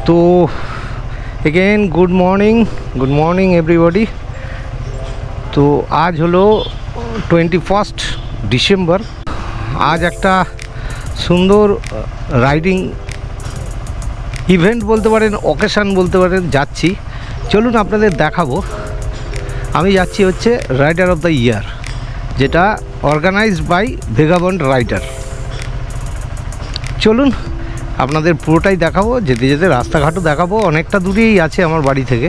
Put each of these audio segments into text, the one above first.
তো again good morning everybody. তো আজ হলো 21 ডিসেম্বর। আজ একটা সুন্দর রাইডিং ইভেন্ট বলতে পারেন, অকেশান বলতে পারেন, যাচ্ছি। চলুন আপনাদের দেখাবো। আমি যাচ্ছি হচ্ছে রাইডার অফ দ্য ইয়ার, যেটা অর্গানাইজড বাই ভেগাবন্ড রাইডার। চলুন আপনাদের পুরোটাই দেখাবো, যেতে যেতে রাস্তাঘাটও দেখাবো। অনেকটা দূরেই আছে আমার বাড়ি থেকে।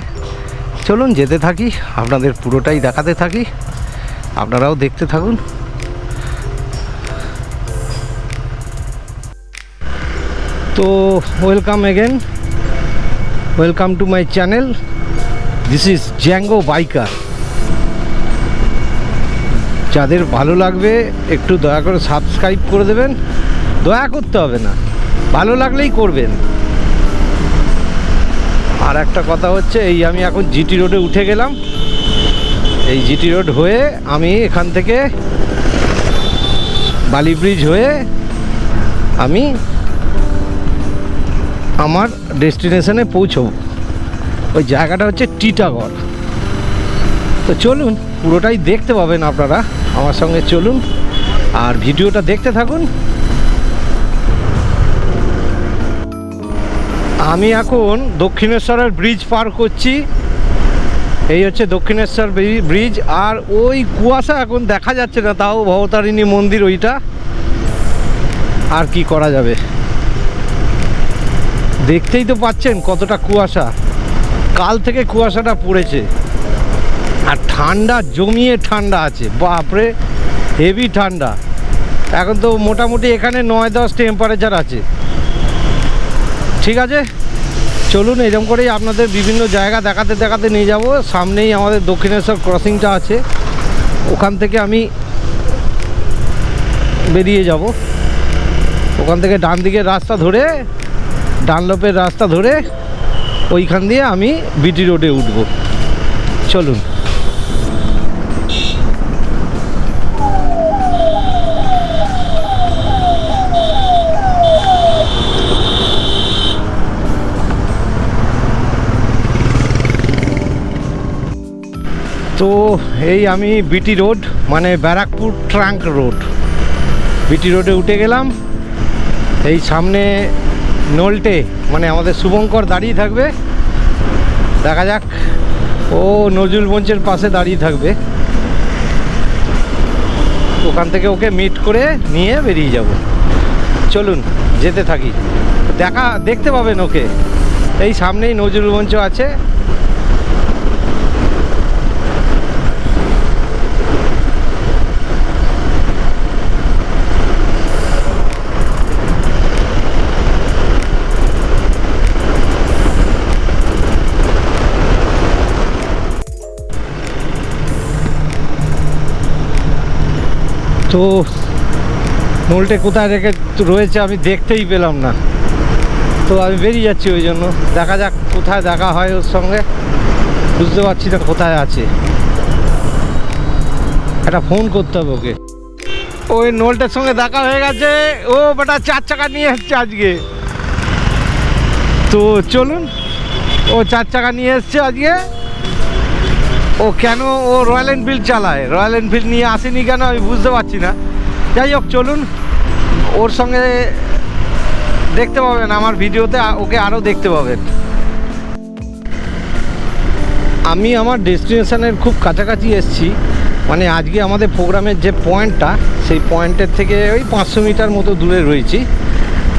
চলুন যেতে থাকি, আপনাদের পুরোটাই দেখাতে থাকি, আপনারাও দেখতে থাকুন। তো welcome to my channel. This is Zango biker. যাদের ভালো লাগবে একটু দয়া করে সাবস্ক্রাইব করে দেবেন। দয়া করতে হবে না, ভালো লাগলেই করবেন। আর একটা কথা হচ্ছে, এই আমি এখন জিটি রোডে উঠে গেলাম। এই জিটি রোড হয়ে আমি এখান থেকে বালি ব্রিজ হয়ে আমি আমার ডেস্টিনেশনে পৌঁছব। ওই জায়গাটা হচ্ছে টিটাগড়। তো চলুন পুরোটাই দেখতে পাবেন আপনারা, আমার সঙ্গে চলুন আর ভিডিওটা দেখতে থাকুন। আমি এখন দক্ষিণেশ্বরের ব্রিজ পার করছি। এই হচ্ছে দক্ষিণেশ্বর ব্রিজ। আর ওই কুয়াশা এখন দেখা যাচ্ছে না, তাও ভবতারিণী মন্দির ওইটা। আর কি করা যাবে, দেখতেই তো পাচ্ছেন কতটা কুয়াশা। কাল থেকে কুয়াশাটা পড়েছে আর ঠান্ডা জমিয়ে ঠান্ডা আছে, বাপরে হেভি ঠান্ডা। এখন তো মোটামুটি এখানে 9-10 টেম্পারেচার আছে। ঠিক আছে, চলুন এরকম করেই আপনাদের বিভিন্ন জায়গা দেখাতে দেখাতে নিয়ে যাব। সামনেই আমাদের দক্ষিণেশ্বর ক্রসিংটা আছে, ওখান থেকে আমি বেরিয়ে যাব। ওখান থেকে ডান দিকের রাস্তা ধরে, ডানলপের রাস্তা ধরে ওইখান দিয়ে আমি বিটি রোডে উঠব। চলুন। তো এই আমি বিটি রোড মানে ব্যারাকপুর ট্রাঙ্ক রোড, বিটি রোডে উঠে গেলাম। এই সামনে নলটে মানে আমাদের শুভঙ্কর দাঁড়িয়ে থাকবে, দেখা যাক। ও নজরুল মঞ্চের পাশে দাঁড়িয়ে থাকবে, ওখান থেকে ওকে মিট করে নিয়ে বেরিয়ে যাব। চলুন যেতে থাকি, দেখতে পাবেন ওকে। এই সামনেই নজরুল মঞ্চ আছে। তো নলটে কোথায় রেখে রয়েছে আমি দেখতেই পেলাম না, তো আমি বেরিয়ে যাচ্ছি। ওই জন্য দেখা যাক কোথায় দেখা হয় ওর সঙ্গে, বুঝতে পারছি না কোথায় আছে। একটা ফোন করতে হবে ওকে। ওই নলটের সঙ্গে দেখা হয়ে গেছে। ও বেটা 4 চাকা নিয়ে এসছে আজকে। তো চলুন, ও 4 চাকা নিয়ে এসছে আজকে। ও কেন, ও রয়্যাল এনফিল্ড চালায়, রয়্যাল এনফিল্ড নিয়ে আসেনি কেন আমি বুঝতে পারছি না। যাই হোক চলুন, ওর সঙ্গে দেখতে পাবেন আমার ভিডিওতে, ওকে আরও দেখতে পাবেন। আমি আমার ডেস্টিনেশনের খুব কাছাকাছি এসেছি। মানে আজকে আমাদের প্রোগ্রামের যে পয়েন্টটা, সেই পয়েন্টের থেকে ওই 500 মিটার মতো দূরে রয়েছি।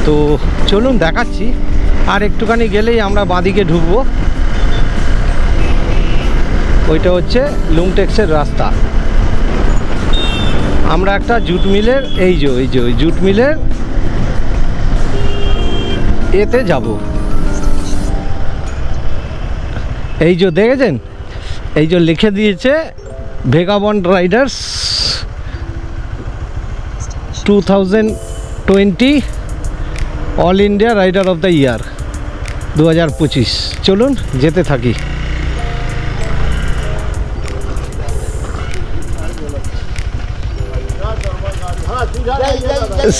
তো চলুন দেখাচ্ছি। আর একটুখানি গেলেই আমরা বাঁদিকে ঢুকবো। ওইটা হচ্ছে লুমটেক্সের রাস্তা। আমরা একটা জুট মিলের এই যে ওই জুট মিলের এতে যাব। এই যে দেখেছেন, এই যে লিখে দিয়েছে vagabond riders 2020 all India rider of the year 2025। চলুন যেতে থাকি।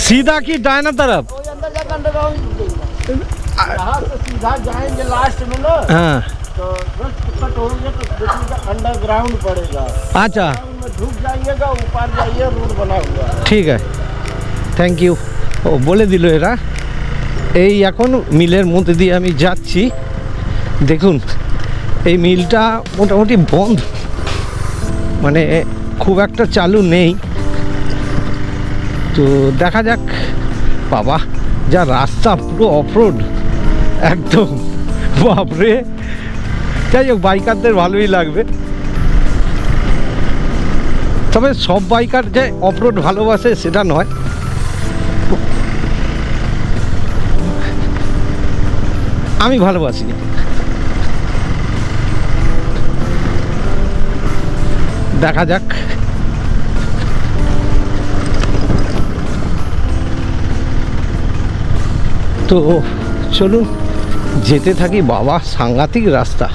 सीधा की दाहिना तरफ यहाँ से सीधा जाएंगे लास्ट में ना, हाँ तो बस कट होंगे तो देखिएगा अंडरग्राउंड पड़ेगा, अच्छा में ढुक जाइएगा, ऊपर जाइए, रोड बना हुआ है। ঠিক আছে, থ্যাংক ইউ। ও বলে দিল এরা। এই এখন মিলের মধ্যে দিয়ে আমি যাচ্ছি। দেখুন এই মিলটা মোটামুটি বন্ধ, মানে খুব একটা চালু নেই। তো দেখা যাক। বাবা যা রাস্তা, পুরো অফরোড একদম, বাপরে। যাই হোক, বাইকারদের ভালোই লাগবে। তবে সব বাইকার যে অফরোড ভালোবাসে সেটা নয়। আমি ভালোবাসি। দেখা যাক। তো চলুন যেতে থাকি। বাবা সাংঘাতিক রাস্তা।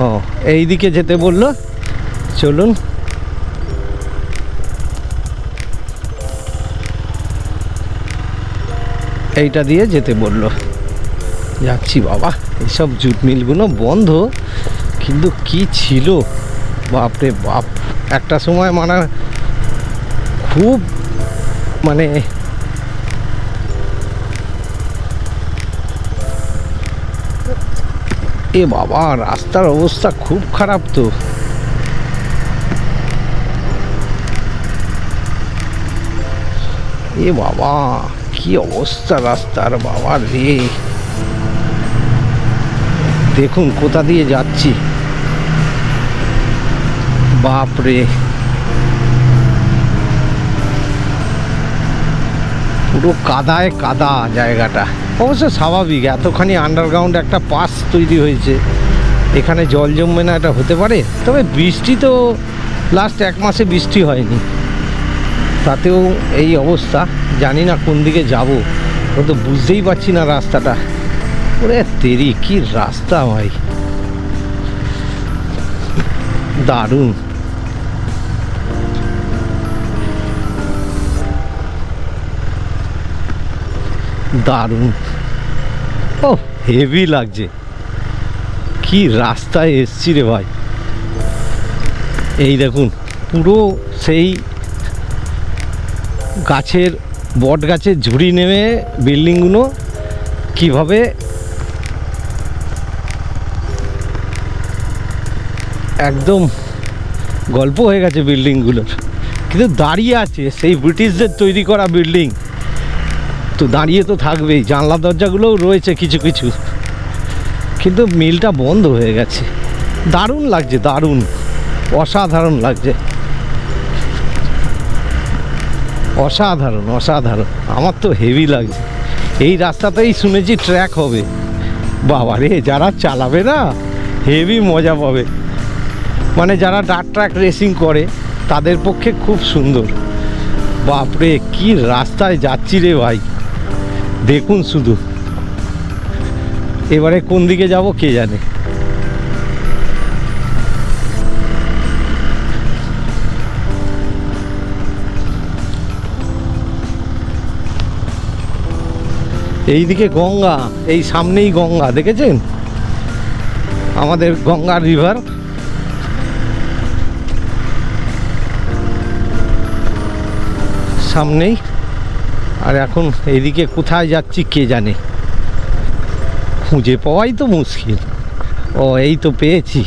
ও এই দিকে যেতে বললো, চলুন। এইটা দিয়ে যেতে বললো, যাচ্ছি। বাবা এইসব জুট মিলগুলো বন্ধ, কিন্তু কি ছিল বাপরে বাপ। একটা সময় মানে খুব, মানে এ বাবা রাস্তার অবস্থা খুব খারাপ। তো এ বাবা কি অবস্থা রাস্তার, বাবা রে। দেখুন কোথা দিয়ে যাচ্ছি, বাপরে। পুরো কাদায় কাদা জায়গাটা। অবশ্য স্বাভাবিক, এতখানি আন্ডারগ্রাউন্ড একটা পাস তৈরি হয়েছে, এখানে জল জমবে না এটা হতে পারে? তবে বৃষ্টি তো লাস্ট 1 মাসে বৃষ্টি হয়নি, তাতেও এই অবস্থা। জানি না কোন দিকে যাব, ও তো বুঝতেই পারছি না রাস্তাটা। ওরে তেরি কি রাস্তা ভাই, দারুণ। দারুণ, ও হেভি লাগছে। কি রাস্তায় এসছি রে ভাই। এই দেখুন পুরো সেই গাছের, বট গাছের ঝুড়ি নেমে বিল্ডিংগুলো কিভাবে একদম গল্প হয়ে গেছে বিল্ডিংগুলোর, কিন্তু দাঁড়িয়ে আছে সেই ব্রিটিশদের তৈরি করা বিল্ডিং। তো দাঁড়িয়ে তো থাকবেই, জানলা দরজাগুলোও রয়েছে কিছু কিছু, কিন্তু মিলটা বন্ধ হয়ে গেছে। দারুণ লাগছে, দারুণ, অসাধারণ লাগছে, অসাধারণ অসাধারণ। আমার তো হেভি লাগছে। এই রাস্তাতেই শুনেছি ট্র্যাক হবে। বাবা রে, যারা চালাবে না হেভি মজা পাবে। মানে যারা ডার্ট ট্র্যাক রেসিং করে তাদের পক্ষে খুব সুন্দর। বাপরে কি রাস্তায় যাচ্ছি রে ভাই, দেখুন শুধু। এবারে কোন দিকে যাব কে জানে। এইদিকে গঙ্গা, এই সামনেই গঙ্গা, দেখেছেন আমাদের গঙ্গা রিভার। সামনেই। আর এখন এইদিকে কোথায় যাচ্ছি কে জানে, খুঁজে পাওয়াই তো মুশকিল। ও এই তো পেয়েছি।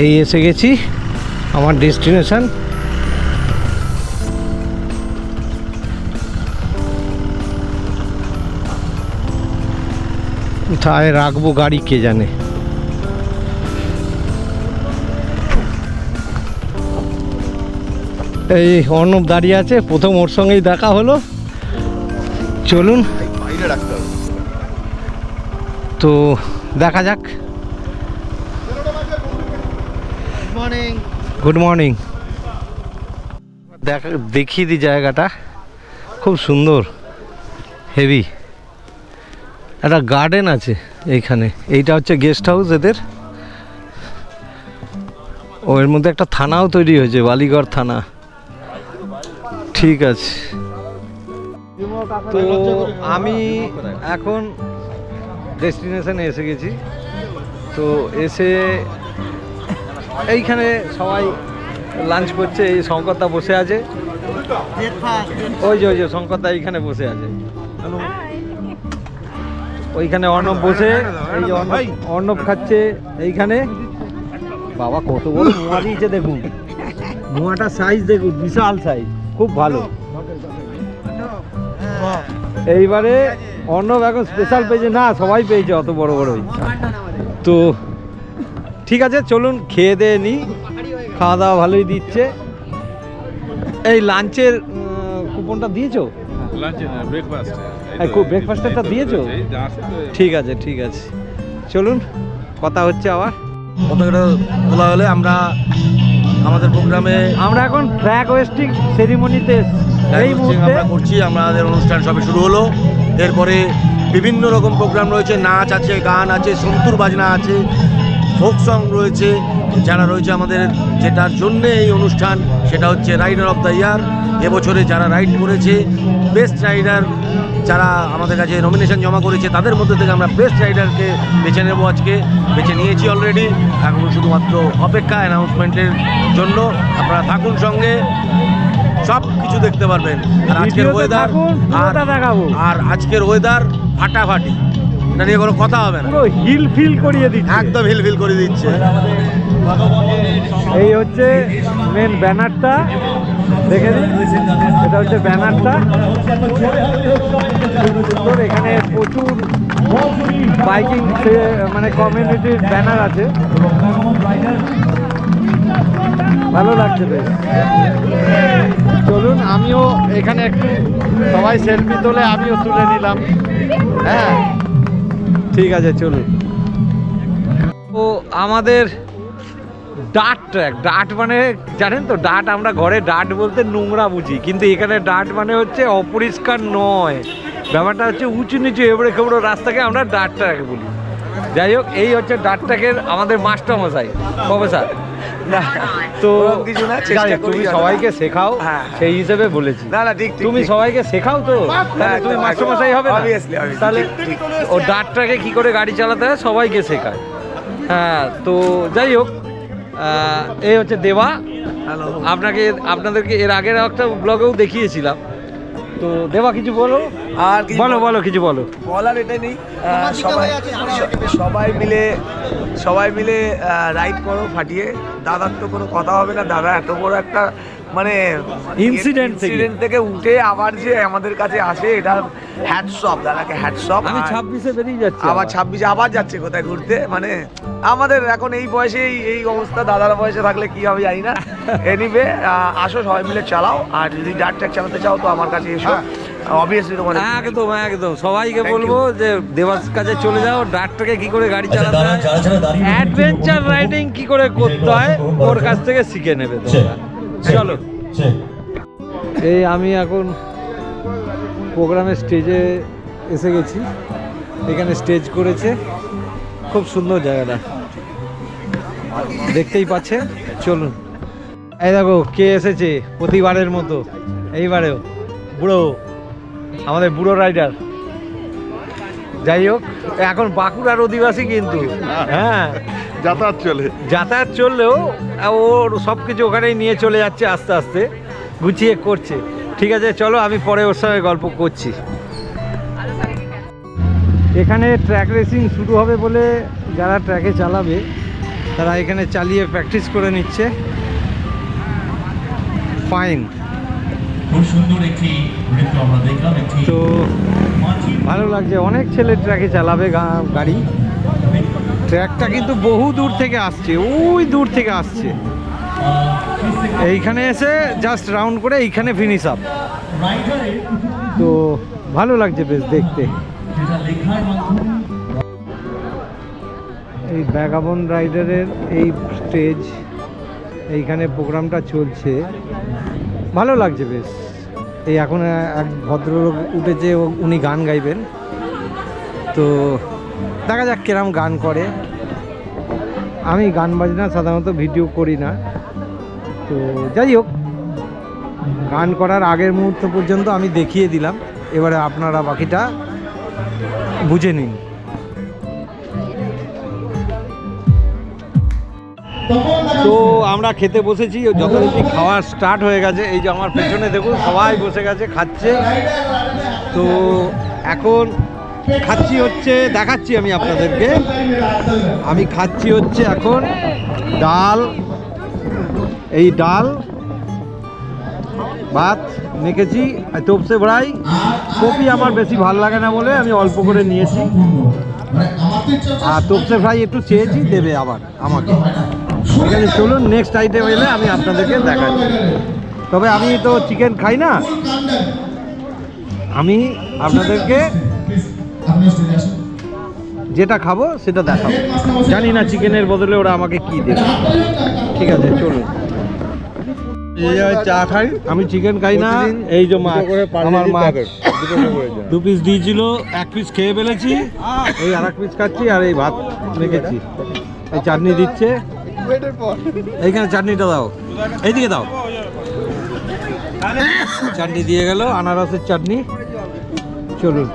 এই এসে গেছি আমার ডেস্টিনেশন। কোথায় রাখবো গাড়ি কে জানে। এই অর্ণব দাঁড়িয়ে আছে, প্রথম ওর সঙ্গেই দেখা হলো। চলুন তো দেখা যাক। Good morning. দেখিয়ে দিই জায়গাটা, খুব সুন্দর, হেভি। একটা গার্ডেন আছে এইখানে। এইটা হচ্ছে গেস্ট হাউস এদের। ও এর মধ্যে একটা থানাও তৈরি হয়েছে, বালিগড় থানা। ঠিক আছে, তো আমি এখন ডেস্টিনেশনে এসে গেছি। তো এসে এইখানে সবাই লাঞ্চ করছে। এই শঙ্করদা বসে আছে, ওই যে শঙ্করদা এইখানে বসে আছে। ওইখানে অর্ণব বসে, এই যে অর্ণব খাচ্ছে এইখানে। বাবা কত বড় মোয়া দিয়েছে দেখুন, মোয়াটার সাইজ দেখুন, বিশাল সাইজ, খুব ভালো। এইবারে অর্ণব এখন স্পেশাল পেয়েছে, না সবাই পেয়েছে অত বড় বড়ই। তো ঠিক আছে, চলুন খেয়ে দিয়ে নিই। খাওয়া দাওয়া ভালোই দিচ্ছে। এই লাঞ্চের কুপনটা দিয়েছো? ব্রেকফাস্টটা দিয়েছো? ঠিক আছে ঠিক আছে, চলুন কথা হচ্ছে আবার। ফটোটা তোলা হলে আমরা আমাদের প্রোগ্রামে আমরা এখন ফ্ল্যাগ হোয়েস্টিং সেরিমনিতে এই মুহূর্তে আমরা করছি। আমাদের অনুষ্ঠান সবে শুরু হলো। এরপরে বিভিন্ন রকম প্রোগ্রাম রয়েছে, নাচ আছে, গান আছে, সন্তুর বাজনা আছে, ফোক সং রয়েছে। যারা রয়েছে আমাদের, যেটার জন্যে এই অনুষ্ঠান, সেটা হচ্ছে রাইডার অফ দ্য ইয়ার। এবছরে যারা রাইড করেছে, বেস্ট রাইডার যারা আমাদের কাছে নমিনেশন জমা করেছে, তাদের মধ্যে থেকে আমরা বেস্ট রাইডারকে বেছে নেব। আজকে বেছে নিয়েছি অলরেডি, এখন শুধুমাত্র অপেক্ষা অ্যানাউন্সমেন্টের জন্য। আপনারা থাকুন সঙ্গে, সব কিছু দেখতে পারবেন। আর আজকের ওয়েদার, আর আজকের ওয়েদার ফাটাফাটি, এটা নিয়ে কোনো কথা হবে না। পুরো হিল ফিল করিয়ে দিচ্ছে, একদম হিল ফিল করে দিচ্ছে। এই হচ্ছে মেন ব্যানারটা, দেখে নিন। এটা হচ্ছে ব্যানারটা, এখানে প্রচুর বাইকিং মানে কমিউনিটির ব্যানার আছে, ভালো লাগছে বেশ। চলুন, আমিও এখানে একটু, সবাই সেলফি তোলে, আমিও তুলে নিলাম। হ্যাঁ ঠিক আছে, চলুন। ও আমাদের ডাট ট্র্যাক। ডাট মানে জানেন তো, ডাট আমরা ঘরে ডাট বলতে নোংরা বুঝি, কিন্তু এখানে ডাট মানে হচ্ছে অপরিষ্কার নয়, ব্যাপারটা হচ্ছে উঁচু নিচু এবড়ে খেবড়ো রাস্তাকে আমরা ডাট ট্র্যাক বলি। যাই হোক, এই হচ্ছে ডাট ট্র্যাকের আমাদের মাস্টার মশাই, প্রফেসর। তো কিছু না, তুমি সবাইকে শেখাও, সেই হিসেবে বলেছি। না না, ঠিক, তুমি সবাইকে শেখাও তো, তুমি মাস্টার মশাই হবে না? তাহলে ও ডাট ট্র্যাকে কি করে গাড়ি চালাতে হয় সবাইকে শেখায়। হ্যাঁ, তো যাই হোক, এই হচ্ছে দেবা। আপনাদেরকে এর আগের একটা ব্লগেও দেখিয়েছিলাম। তো দেবা কিছু বলো, আর বলো কিছু বলো। বলার এটা নেই, সবাই মিলে রাইড করো ফাটিয়ে। দাদার তো কোনো কথা হবে না, দাদা এত বড় একটা মানে ইনসিডেন্ট থেকে উঠে আবার যে আমাদের কাছে আসে, এটা হ্যাটস অফ, দাদাকে হ্যাটস অফ। আমি 26-এ বেরিয়ে যাচ্ছি, আবার 26-এ আবার যাচ্ছে কোথায় ঘুরতে। মানে আমাদের এখন এই বয়সে এই অবস্থা, দাদার বয়সে থাকলে কি হবে জানি না। এনিওয়ে, আসো সবাই মিলে চালাও। আর যদি ডার্ট ট্র্যাক চালাতে চাও তো আমার কাছে এসো, অবভিয়াসলি তোমার। একদম সবাইকে বলবো যে দেবার কাছে চলে যাও, ডার্ট ট্র্যাকে কি করে গাড়ি চালাতে হয়, অ্যাডভেঞ্চার রাইডিং কি করে করতে হয়, ওর কাছ থেকে শিখে নেবে তোমরা। চলো, এই আমি এখন প্রোগ্রামের স্টেজে এসে গেছি। এখানে স্টেজ করেছে, খুব সুন্দর জায়গাটা, দেখতেই পাচ্ছে। চলুন, এই দেখো কে এসেছে প্রতিবারের মতো, এইবারেও বুড়ো, আমাদের বুড়ো রাইডার। যাই হোক, এখন বাঁকুড়ার অধিবাসী কিন্তু, হ্যাঁ যাতায়াত চললেও ওর সব কিছু ওখানেই নিয়ে চলে যাচ্ছে, আস্তে আস্তে গুছিয়ে করছে। ঠিক আছে, চলো আমি পরে ওর সঙ্গে গল্প করছি। এখানে ট্র্যাক রেসিং শুরু হবে বলে যারা ট্র্যাকে চালাবে তারা এখানে চালিয়ে প্র্যাকটিস করে নিচ্ছে। ফাইন। খুব সুন্দর একটি নৃত্য আমরা দেখলাম। একটি তো ভালো লাগছে, অনেক ছেলে ট্র্যাকে চালাবে গাড়ি। ট্র্যাকটা কিন্তু বহু দূর থেকে আসছে, ওই দূর থেকে আসছে, এইখানে এসে জাস্ট রাউন্ড করে এইখানে ফিনিশ আপ। রাইডারের তো ভালো লাগছে বেশ দেখতে। যেটা লেখার মাধ্যমে এই ব্যাগাবন রাইডারের এই স্টেজ, এইখানে প্রোগ্রামটা চলছে, ভালো লাগছে বেশ। এই এখন এক ভদ্রলোক উঠেছে, উনি গান গাইবেন। তো দেখা যাক কিরম গান করে। আমি গান বাজনা সাধারণত ভিডিও করি না, তো যাই হোক, গান করার আগের মুহূর্ত পর্যন্ত আমি দেখিয়ে দিলাম, এবারে আপনারা বাকিটা বুঝে নিন। তো আমরা খেতে বসেছি, যথারীতি খাওয়া স্টার্ট হয়ে গেছে। এই যে আমার পেছনে দেখুন সবাই বসে গেছে, খাচ্ছে। তো এখন খাচ্ছি হচ্ছে, দেখাচ্ছি আমি আপনাদেরকে, আমি খাচ্ছি হচ্ছে এখন ডাল, এই ডাল ভাত মেখেছি, তোপসে ভরাই। কপি আমার বেশি ভালো লাগে না বলে আমি অল্প করে নিয়েছি, আর তোপসে ফ্রাই একটু চেয়েছি, দেবে আবার আমাকে। এখানে চলুন নেক্সট আইটেম এলে আমি আপনাদেরকে দেখাচ্ছি। তবে আমি তো চিকেন খাই না, আমি আপনাদেরকে যেটা খাবো সেটা দেখাবো। জানি না চিকেনের বদলে ওরা আমাকে কি দেবে। ঠিক আছে চলুন। চা খাই, আমি চিকেন খাই না। এই যে মাছ, আমার মাছ 2 পিস দিয়েছিল, 1 পিস খেয়ে ফেলেছি, এই আর 1 পিস খাচ্ছি, আর এই ভাত মেখেছি। এই চাটনি দিচ্ছে, এইখানে চাটনিটা দাও, এইদিকে দাও। চাটনি দিয়ে গেল, আনারসের চাটনি। চলুন,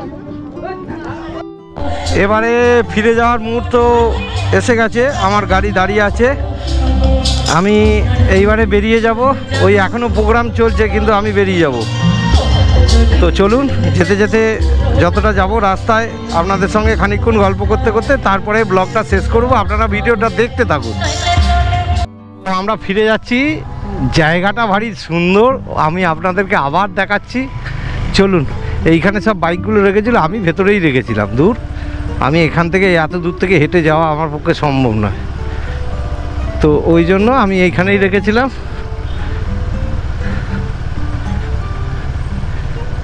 এবারে ফিরে যাওয়ার মুহূর্ত এসে গেছে। আমার গাড়ি দাঁড়িয়ে আছে, আমি এইবারে বেরিয়ে যাব। ওই এখনও প্রোগ্রাম চলছে, কিন্তু আমি বেরিয়ে যাব। তো চলুন, যেতে যেতে যতটা যাব রাস্তায় আপনাদের সঙ্গে খানিকক্ষণ গল্প করতে করতে তারপরে ব্লগটা শেষ করব। আপনারা ভিডিওটা দেখতে থাকুন। আমরা ফিরে যাচ্ছি, জায়গাটা ভারী সুন্দর, আমি আপনাদেরকে আবার দেখাচ্ছি। চলুন, এইখানে সব বাইকগুলো রেখেছিল, আমি ভেতরেই রেখেছিলাম। দূর, আমি এখান থেকে এত দূর থেকে হেঁটে যাওয়া আমার পক্ষে সম্ভব নয়, তো ওই জন্য আমি এইখানেই রেখেছিলাম।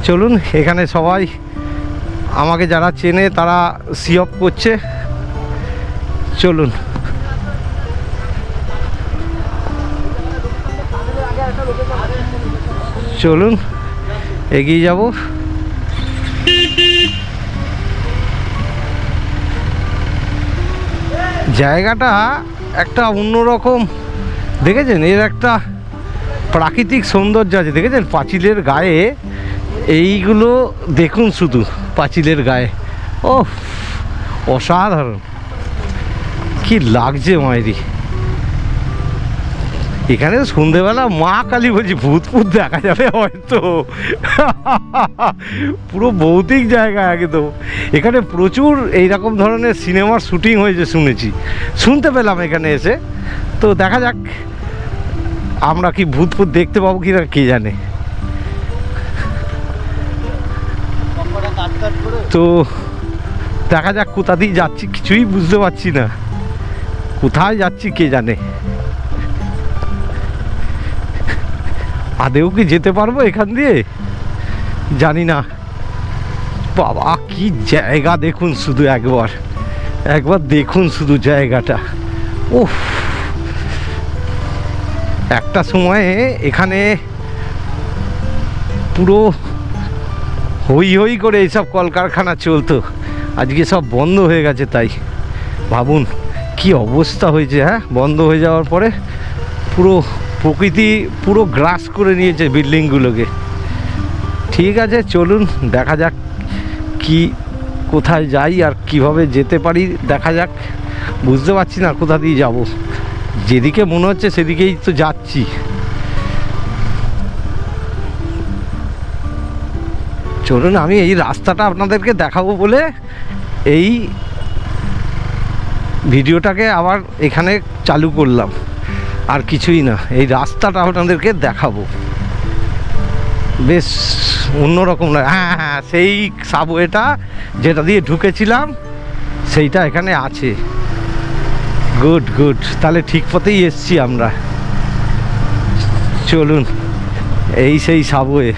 চলুন, এখানে সবাই আমাকে যারা চেনে তারা সি অফ করছে। চলুন, চলুন এগিয়ে যাব। জায়গাটা একটা অন্যরকম, দেখেছেন? এর একটা প্রাকৃতিক সৌন্দর্য আছে, দেখেছেন? পাঁচিলের গায়ে এইগুলো দেখুন, শুধু পাঁচিলের গায়ে, ও অসাধারণ, কি লাগছে মায়েরি। এখানে সন্ধেবেলা মা কালী বলছি, ভূত দেখা যাবে হয়তো। পুরো ভৌতিক জায়গা একদম। এখানে প্রচুর এইরকম ধরনের সিনেমার শুটিং হয়েছে শুনেছি, শুনতে পেলাম এখানে এসে। তো দেখা যাক আমরা কি ভূত দেখতে পাবো কি না, কে জানে। তো দেখা যাক কোথা দিয়ে যাচ্ছি, কিছুই বুঝতে পারছি না, কোথায় যাচ্ছি কে জানে। আদেও কি যেতে পারবো এখান দিয়ে, জানি না। বাবা কি জায়গা দেখুন, শুধু একবার দেখুন শুধু জায়গাটা। উফ, একটা সময়ে এখানে পুরো হই হই করে এইসব কলকারখানা চলতো, আজকে সব বন্ধ হয়ে গেছে। তাই ভাবুন কি অবস্থা হয়েছে। হ্যাঁ, বন্ধ হয়ে যাওয়ার পরে পুরো প্রকৃতি পুরো গ্রাস করে নিয়েছে বিল্ডিংগুলোকে। ঠিক আছে, চলুন দেখা যাক কি কোথায় যাই আর কিভাবে যেতে পারি, দেখা যাক। বুঝতে পারছি না কোথা দিয়ে যাব, যেদিকে মনে হচ্ছে সেদিকেই তো যাচ্ছি। চলুন, আমি এই রাস্তাটা আপনাদেরকে দেখাবো বলে এই ভিডিওটাকে আবার এখানে চালু করলাম, আর কিছুই না। এই রাস্তাটা আপনাদেরকে দেখাবো, বেশ অন্যরকম না। হ্যাঁ হ্যাঁ, সেই সাবওয়েটা যেটা দিয়ে ঢুকেছিলাম সেইটা এখানে আছে। গুড গুড, তাহলে ঠিক পথেই এসছি আমরা। চলুন, এই সেই সাবওয়ে।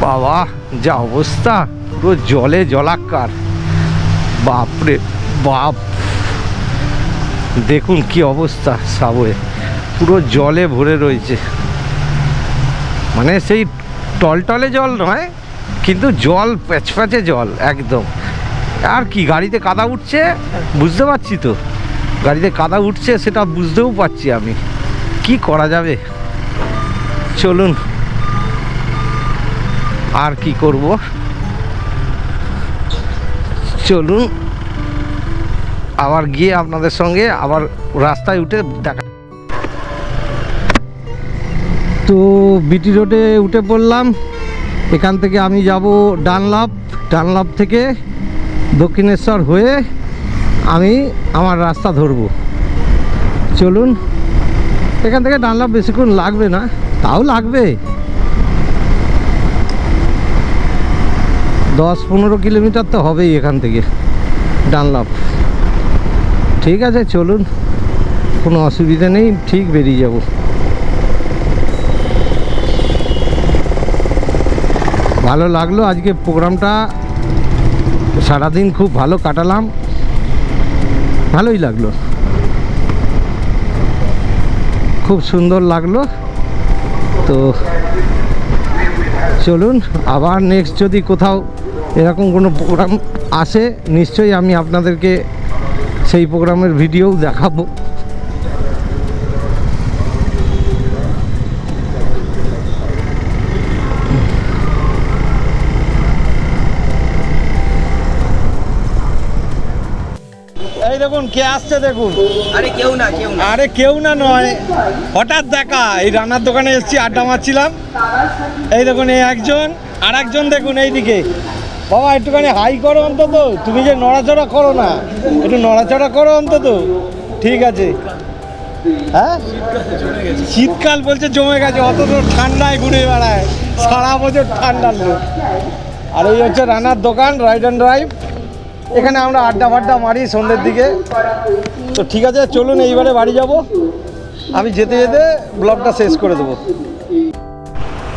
বাবা যা অবস্থা, পুরো জলে জলাকার, বাপরে বাপ। দেখুন কি অবস্থা, সাবওয়ে পুরো জলে ভরে রয়েছে। মানে সেই টলটলে জল নয়, কিন্তু জল প্যাচপ্যাচে জল একদম। আর কি, গাড়িতে কাদা উঠছে বুঝতে পারছি তো, গাড়িতে কাদা উঠছে সেটা বুঝতেও পারছি আমি। কি করা যাবে, চলুন। আর কি করব, চলুন আবার গিয়ে আপনাদের সঙ্গে আবার রাস্তায় উঠে দেখা। তো বিটি রোডে উঠে পড়লাম। এখান থেকে আমি যাব ডানলাপ, ডানলাপ থেকে দক্ষিণেশ্বর হয়ে আমি আমার রাস্তা ধরবো। চলুন, এখান থেকে ডানলাপ বেশিক্ষণ লাগবে না, তাও লাগবে 10-15 কিলোমিটার তো হবেই এখান থেকে ডানলাপ। ঠিক আছে চলুন, কোনো অসুবিধা নেই, ঠিক বেরিয়ে যাব। ভালো লাগলো আজকে প্রোগ্রামটা, সারাদিন খুব ভালো কাটালাম, ভালোই লাগলো, খুব সুন্দর লাগলো। তো চলুন, আবার নেক্সট যদি কোথাও এরকম কোনো প্রোগ্রাম আসে নিশ্চয়ই আমি আপনাদেরকে সেই প্রোগ্রামের ভিডিও দেখাবো। এই দেখুন কে আসছে, দেখুন। আরে কেউ না, কেউ না। আরে কেউ না নয়, হঠাৎ দেখা। এই রান্নার দোকানে এসেছি, আড্ডা মারছিলাম। এই দেখুন এই একজন, আর একজন দেখুন এইদিকে। বাবা একটুখানি হাই করো অন্তত, তুমি যে নড়াচড়া করো না, একটু নড়াচড়া করো অন্তত। ঠিক আছে, হ্যাঁ শীতকাল বলছে জমে গেছে, অত তো ঠান্ডায় ঘুরে বেড়ায়, সারা বছর ঠান্ডার লোক। আর এই হচ্ছে রান্নার দোকান, রাইড অ্যান্ড ড্রাইভ। এখানে আমরা আড্ডা ফাড্ডা মারি সন্ধ্যের দিকে। তো ঠিক আছে চলুন, এইবারে বাড়ি যাব। আমি যেতে যেতে ব্লগটা শেষ করে দেবো।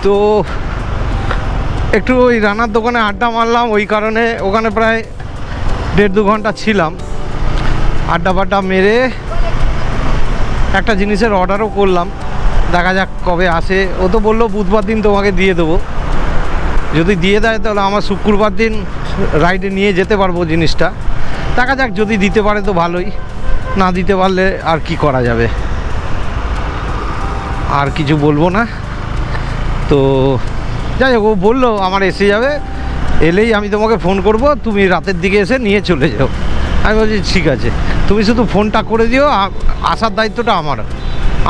তো একটু ওই রান্নার দোকানে আড্ডা মারলাম, ওই কারণে ওখানে প্রায় 1.5-2 ঘন্টা ছিলাম। আড্ডা ফাড্ডা মেরে একটা জিনিসের অর্ডারও করলাম, দেখা যাক কবে আসে। ও তো বললো বুধবার দিন তোমাকে দিয়ে দেবো। যদি দিয়ে দেয় তাহলে আমার শুক্রবার দিন রাইডে নিয়ে যেতে পারবো জিনিসটা। দেখা যাক, যদি দিতে পারে তো ভালোই, না দিতে পারলে আর কি করা যাবে। আর কিছু বলবো না। তো যাই হোক, ও বললো আমার এসে যাবে, এলেই আমি তোমাকে ফোন করব, তুমি রাতের দিকে এসে নিয়ে চলে যাও। আমি বলছি ঠিক আছে, তুমি শুধু ফোনটা করে দিও, আসার দায়িত্বটা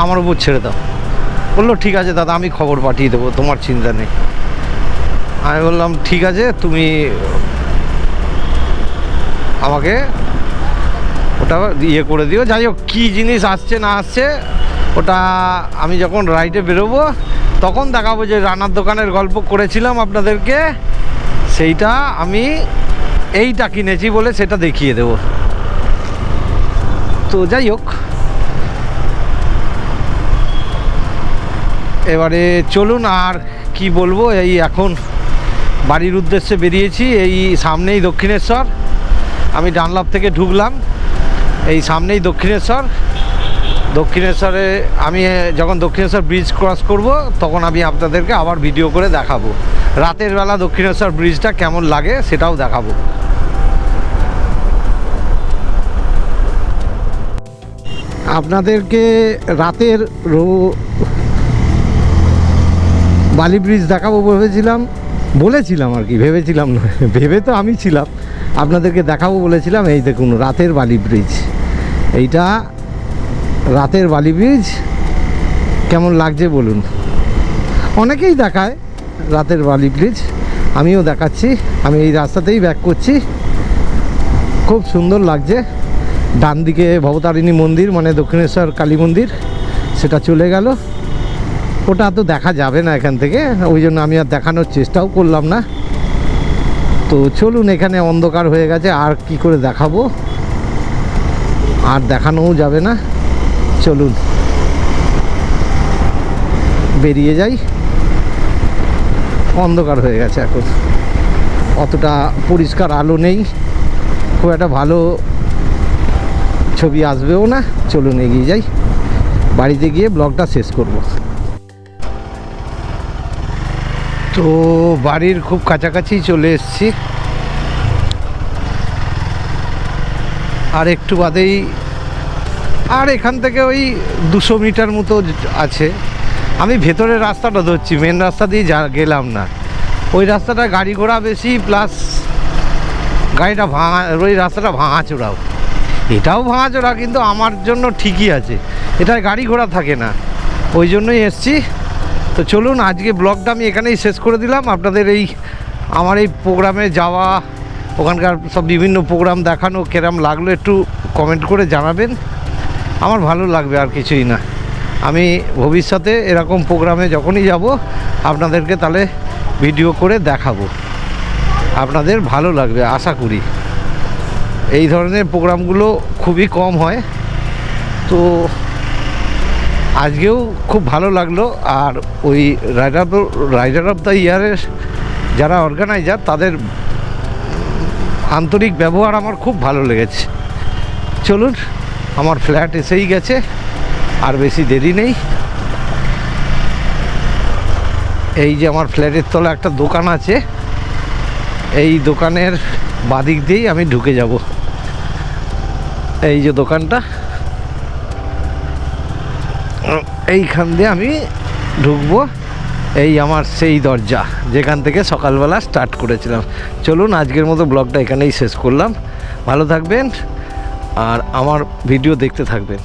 আমার উপর ছেড়ে দাও। বললো ঠিক আছে দাদা, আমি খবর পাঠিয়ে দেবো, তোমার চিন্তা নেই। আমি বললাম ঠিক আছে, তুমি আমাকে ওটা ইয়ে করে দিও। যাই হোক, কী জিনিস আসছে না আসছে ওটা আমি যখন রাইডে বেরোবো তখন দেখাবো। যে রান্নার দোকানের গল্প করেছিলাম আপনাদেরকে, সেইটা আমি এইটা কিনেছি বলে সেটা দেখিয়ে দেব। তো যাই হোক, এবারে চলুন, আর কি বলবো, এই এখন বাড়ির উদ্দেশ্যে বেরিয়েছি। এই সামনেই দক্ষিণেশ্বর, আমি ডানলাপ থেকে ঢুকলাম, এই সামনেই দক্ষিণেশ্বর। দক্ষিণেশ্বরে আমি যখন দক্ষিণেশ্বর ব্রিজ ক্রস করব তখন আমি আপনাদেরকে আবার ভিডিও করে দেখাবো। রাতের বেলা দক্ষিণেশ্বর ব্রিজটা কেমন লাগে সেটাও দেখাবো। আপনাদেরকে রাতের বালি ব্রিজ দেখাবো বলেছিলাম আর কি, ভেবেছিলাম না, ভেবে তো আমি ছিলাম, আপনাদেরকে দেখাবো বলেছিলাম। এই দেখুন রাতের বালি ব্রিজ, এইটা রাতের বালি ব্রিজ কেমন লাগছে বলুন। অনেকেই দেখায় রাতের বালি ব্রিজ, আমিও দেখাচ্ছি। আমি এই রাস্তাতেই ব্যাক করছি, খুব সুন্দর লাগছে। ডান দিকে ভবতারিণী মন্দির মানে দক্ষিণেশ্বর কালী মন্দির, সেটা চলে গেল। ওটা তো দেখা যাবে না এখান থেকে, ওই জন্য আমি আর দেখানোর চেষ্টাও করলাম না। তো চলুন, এখানে অন্ধকার হয়ে গেছে, আর কি করে দেখাবো, আর দেখানোও যাবে না। চলুন বেরিয়ে যাই, অন্ধকার হয়ে গেছে এখন, অতটা পরিষ্কার আলো নেই, খুব একটা ভালো ছবি আসবেও না। চলুন এগিয়ে যাই, বাড়িতে গিয়ে ব্লগটা শেষ করব। তো বাড়ির খুব কাছাকাছি চলে এসেছি, আর একটু বাদেই, আর এখান থেকে ওই 200 মিটার মতো আছে। আমি ভেতরের রাস্তাটা ধরছি, মেন রাস্তা দিয়ে গেলাম না। ওই রাস্তাটা গাড়ি ঘোড়া বেশি, প্লাস গাড়িটা ভাঙা, ওই রাস্তাটা ভাঙাচোরাও। এটাও ভাঙাচোরা, কিন্তু আমার জন্য ঠিকই আছে, এটায় গাড়ি ঘোড়া থাকে না, ওই জন্যই এসছি। তো চলুন, আজকে ব্লগটা আমি এখানেই শেষ করে দিলাম। আপনাদের আমার এই প্রোগ্রামে যাওয়া, ওখানকার সব বিভিন্ন প্রোগ্রাম দেখানো কেরম লাগলো একটু কমেন্ট করে জানাবেন, আমার ভালো লাগবে, আর কিছুই না। আমি ভবিষ্যতে এরকম প্রোগ্রামে যখনই যাব আপনাদেরকে তাহলে ভিডিও করে দেখাবো, আপনাদের ভালো লাগবে আশা করি। এই ধরনের প্রোগ্রামগুলো খুবই কম হয়, তো আজকেও খুব ভালো লাগলো। আর ওই রাইডার অফ দ্য ইয়ারের যারা অর্গানাইজার, তাদের আন্তরিক ব্যবহার আমার খুব ভালো লেগেছে। চলুন, আমার ফ্ল্যাট এসেই গেছে, আর বেশি দেরি নেই। এই যে আমার ফ্ল্যাটের তলা একটা দোকান আছে, এই দোকানের বাদিক দিয়েই আমি ঢুকে যাব। এই যে দোকানটা, এইখান দিয়ে আমি ঢুকবো, এই আমার সেই দরজা যেখান থেকে সকালবেলা স্টার্ট করেছিলাম। চলুন, আজকের মতো ব্লগটা এখানেই শেষ করলাম। ভালো থাকবেন আর আমার ভিডিও দেখতে থাকবেন।